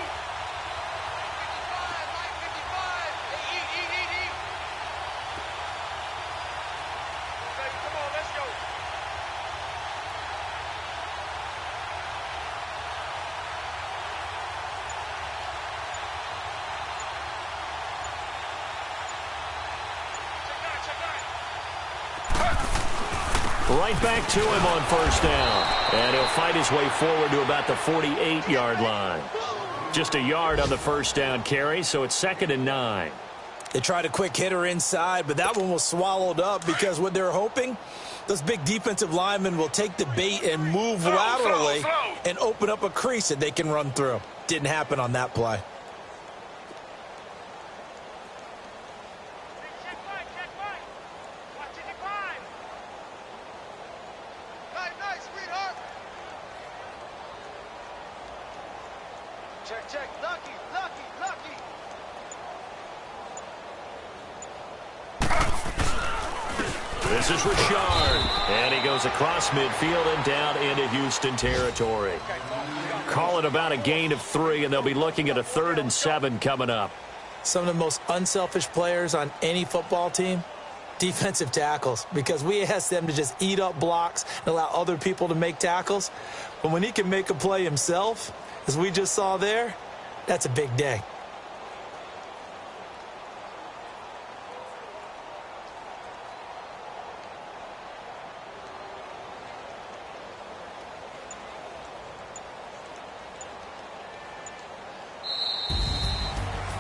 Right back to him on 1st down. And he'll fight his way forward to about the 48-yard line. Just a yard on the 1st down carry, so it's 2nd and 9. They tried a quick hitter inside, but that one was swallowed up because what they're hoping, those big defensive linemen will take the bait and move laterally and open up a crease that they can run through. Didn't happen on that play. Check. Lucky. This is Richard. And he goes across midfield and down into Houston territory. Call it about a gain of 3, and they'll be looking at a 3rd and 7 coming up. Some of the most unselfish players on any football team, defensive tackles, because we ask them to just eat up blocks and allow other people to make tackles. But when he can make a play himself, as we just saw there, that's a big day.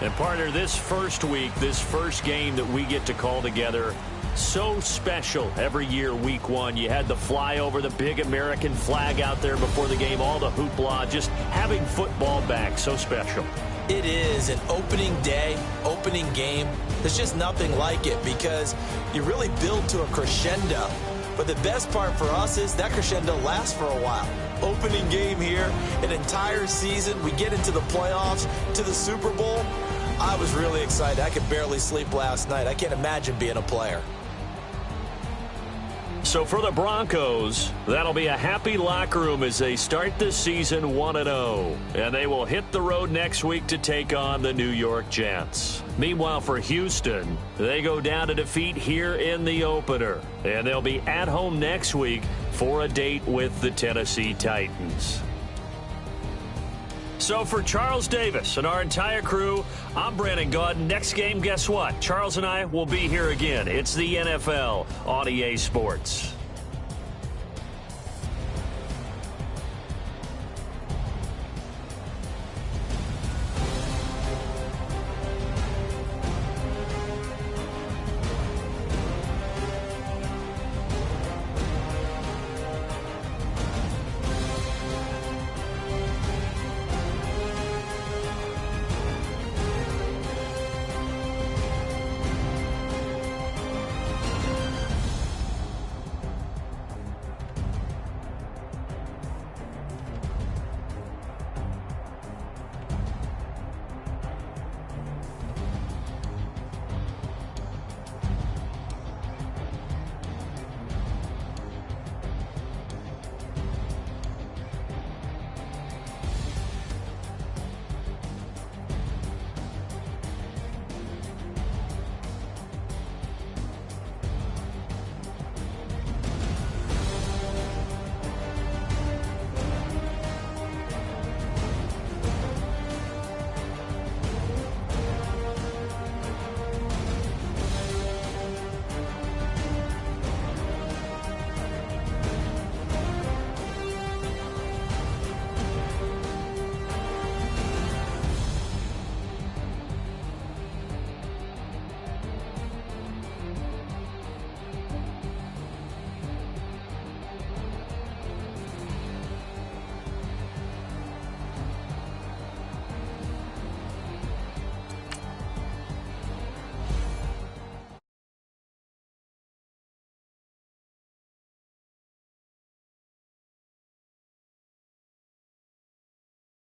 And partner, this first week, this first game that we get to call together, so special every year, week 1. You had the flyover, the big American flag out there before the game, all the hoopla, just having football back, so special. It is an opening day, opening game. There's just nothing like it because you really build to a crescendo. But the best part for us is that crescendo lasts for a while. Opening game here, an entire season. We get into the playoffs, to the Super Bowl. I was really excited. I could barely sleep last night. I can't imagine being a player. So for the Broncos, that'll be a happy locker room as they start this season 1-0. And they will hit the road next week to take on the New York Jets. Meanwhile, for Houston, they go down to defeat here in the opener. And they'll be at home next week for a date with the Tennessee Titans. So for Charles Davis and our entire crew, I'm Brandon Gaudin. Next game, guess what? Charles and I will be here again. It's the NFL on EA Sports.